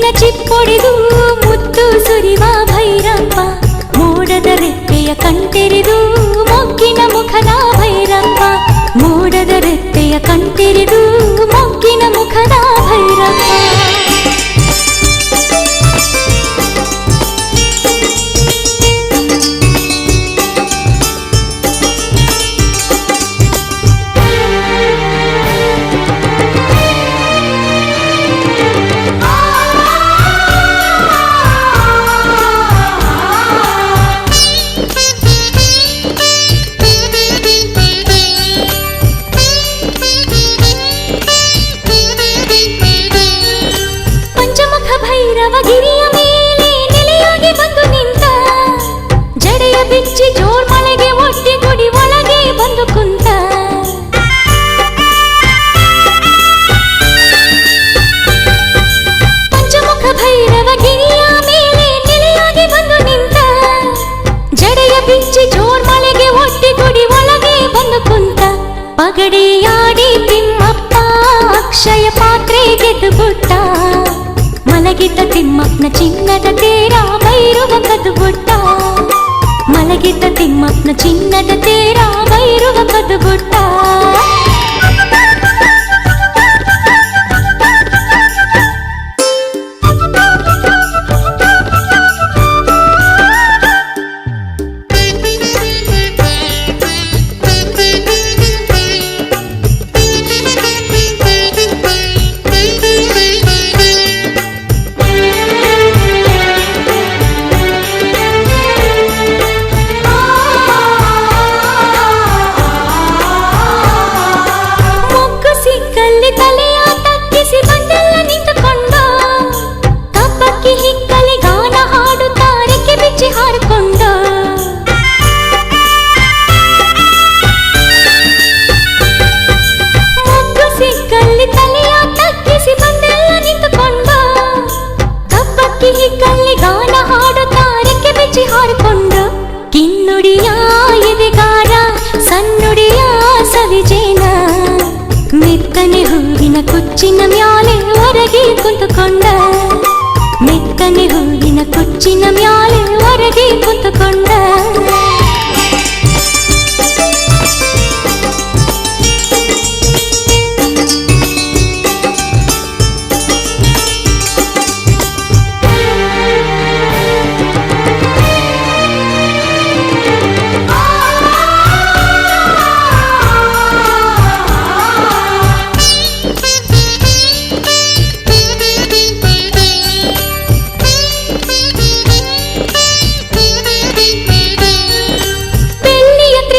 ಮುತ್ತಿನ ಚಿಪ್ಪೊಡೆದು ಮುತ್ತು ಸುರಿವ ಭೈರಪ್ಪ, ಮೋಡದ ರೆಪ್ಪೆಯ ಕಣ್ತೆರೆದು ಮೊಗ್ಗಿನ ಮುಖದ ಭೈರಪ್ಪ, ಮೋಡದ ರೆಪ್ಪೆಯ ಕಣ್ತೆರೆದು ಮೊಗ್ಗಿನ ಮುಖದ ಭೈರಪ್ಪ. ಗಿರಿಯ ಮೇಲೆ ನೆಲೆಯಾಗಿ ಬಂದು ನಿಂತ, ಜಡೆಯ ಬಿಚ್ಚಿ ಜೋರ್ ಮಳೆಗೆ ಒಡ್ಡಿ ಗುಡಿ ಒಳಗೆ ಬಂದು ಕುಂತ. ಪಂಚಮುಖ ಭೈರವ ಗಿರಿಯ ಮೇಲೆ ನೆಲೆಯಾಗಿ ಬಂದು ನಿಂತ, ಜಡೆಯ ಬಿಚ್ಚಿ ಜೋರ್ ಮಳೆಗೆ ಒಡ್ಡಿ ಗುಡಿ ಒಳಗೆ ಬಂದು ಕುಂತ. ಪಗಡೆಯಾಡಿ ತಿಮ್ಮಪ್ಪ ಅಕ್ಷಯ ಪಾತ್ರೆ ಗೆದ್ದು ಬಿಟ್ಟ, ಮಲಗಿದ್ದ ತಿಮ್ಮಪ್ಪನ ಚಿನ್ನದ ತೇರ ಭೈರವ ಕದ್ದು ಬಿಟ್ಟ, ಮಲಗಿದ್ದ ತಿಮ್ಮಪ್ಪನ ಚಿನ್ನದ ತೇರ ಭೈರವ ಕದ್ದು ಬಿಟ್ಟ. ಕಿನ್ನುಡಿಯ ಎದೆಗಾರ ಸನ್ನುಡಿಯ ಸವಿಜೇನ, ಮೆತ್ತನೆ ಹೂವಿನ ಕುಚ್ಚಿನ ಮ್ಯಾಲೆ ಹೊರಗೆ ಕುಂತುಕೊಂಡ, ಮೆತ್ತನೆ ಹೂವಿನ ಕುಚ್ಚಿನ ಮ್ಯಾಲೆ ಹೊರಗೆ ಕುಂತುಕೊಂಡ.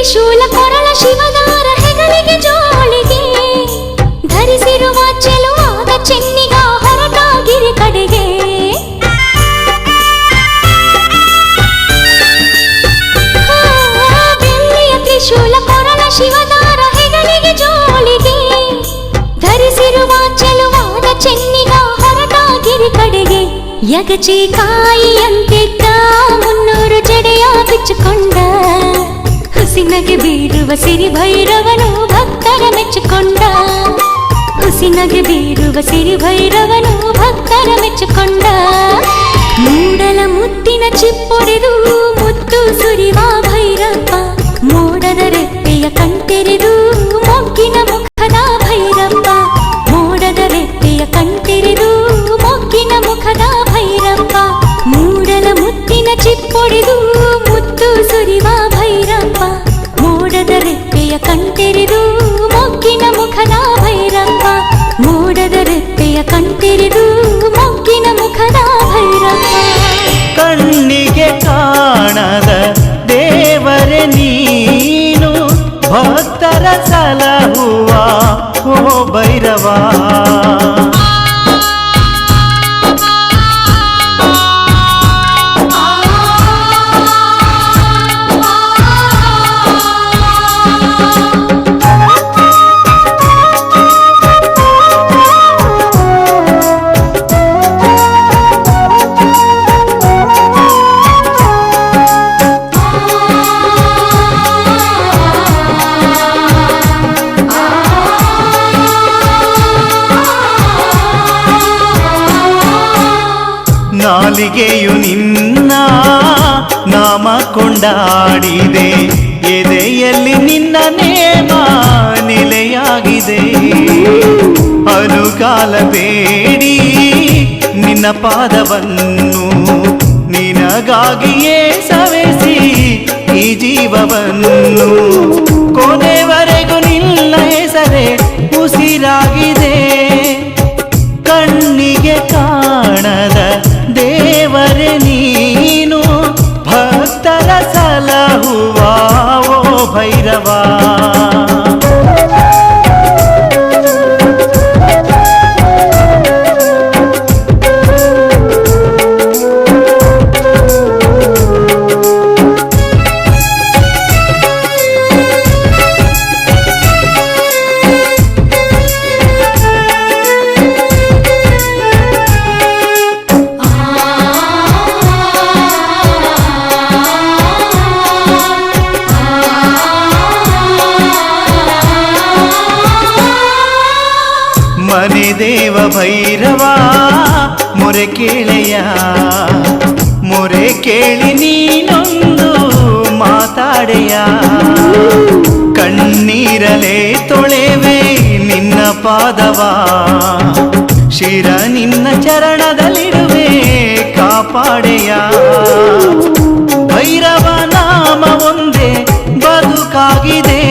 ಶೂಲ ಕೊರಳ ಶಿವದಾರ ಹೆಗಲಿಗೆ ಜೋಳಿಗೆ ಧರಿಸಿರುವ ಚೆಲುವಾದ ಚೆನ್ನಿಗ ಹೊರಟ ಗಿರಿ ಕಡೆಗೆ. ಬೆಳ್ಳಿಯ ತ್ರಿಶೂಲ ಕೊರಳ ಶಿವದಾರ ಹೆಗಲಿಗೆ ಜೋಳಿಗೆ ಧರಿಸಿರುವ ಚೆಲುವಾದ ಚೆನ್ನಿಗ ಹೊರಟ ಗಿರಿ ಕಡೆಗೆ. ಯಗಚಿ ಕಾಯಿಯಂತಿದ್ದ 300 ಜಡೆಯ ಬಿಚ್ಚಿಕೊಂಡ, ಹುಸಿನಗೆ ಬೀರುವ ಸಿರಿ ಭೈರವನು ಭಕ್ತರ ಮೆಚ್ಚಿಕೊಂಡ, ಹುಸಿನಗೆ ಬೀರುವ ಸಿರಿ ಭೈರವನು ಭಕ್ತರ ಮೆಚ್ಚಿಕೊಂಡ. ಮೂಡಲ ಮುತ್ತಿನ ಚಿಪ್ಪೊಡೆದು ಮುತ್ತು ಸುರಿವ ಭೈರಪ್ಪ, ಮೋಡದ ರೆಪ್ಪೆಯ ಕಣ್ತೆರೆದು ಮೊಗ್ಗಿನ ಮುಖದ ಭೈರಪ್ಪ, ಮೋಡದ ರೆಪ್ಪೆಯ ಕಣ್ತೆರೆದು ಮೊಗ್ಗಿನ ಮುಖದ ಭೈರಪ್ಪ. ಮೂಡಲ ಮುತ್ತಿನ ಚಿಪ್ಪೊಡೆದು ಮುತ್ತು ಸುರಿವ ಭೈರಪ್ಪ, ಮೋಡದ ರೆಪ್ಪೆಯ ಕಣ್ತೆರೆದು ಮೊಗ್ಗಿನ ಮುಖದ ಭೈರಪ್ಪ, ಮೋಡದ ರೆಪ್ಪೆಯ ಕಣ್ತೆರೆದು ಮೊಗ್ಗಿನ ಮುಖದ ಭೈರಪ್ಪ. ಕಣ್ಣಿಗೆ ಕಾಣದ ದೇವರೇ ನೀನು, ಭಕ್ತರ ಸಲಹುವ ಓ ಭೈರವ. ನಾಲಿಗೆಯು ನಿನ್ನ ನಾಮ ಕೊಂಡಾಡಿದೆ, ಎದೆಯಲ್ಲಿ ನಿನ್ನ ನೇಮ ನೆಲೆಯಾಗಿದೆ. ಅನುಕಾಲ ಬೇಡಿ ನಿನ್ನ ಪಾದವನ್ನು, ನಿನಗಾಗಿಯೇ ಸವೆಸಿ ಈ ಜೀವವನ್ನು. ಕೊನೆವರೆಗೂ ನಿನ್ನ ಹೆಸರೇ ಉಸಿರಾಗಿದೆ. ಕಣ್ಣಿಗೆ ಕಾಣದ ದೇವರೇ ನೀನು, ಭಕ್ತರ ಸಲಹುವ ಓ ಭೈರವ. ಮನೆ ದೇವ ಭೈರವ ಮೊರೆ ಕೇಳೆಯ, ಮೊರೆ ಕೇಳಿ ನೀನೊಂದು ಮಾತಾಡೆಯ. ಕಣ್ಣೀರಲೇ ತೊಳೆವೆ ನಿನ್ನ ಪಾದವ, ಶಿರ ನಿನ್ನ ಚರಣದಲ್ಲಿಡುವೆ ಕಾಪಾಡೆಯ. ಭೈರವ ನಾಮ ಒಂದೇ ಬದುಕಾಗಿದೆ,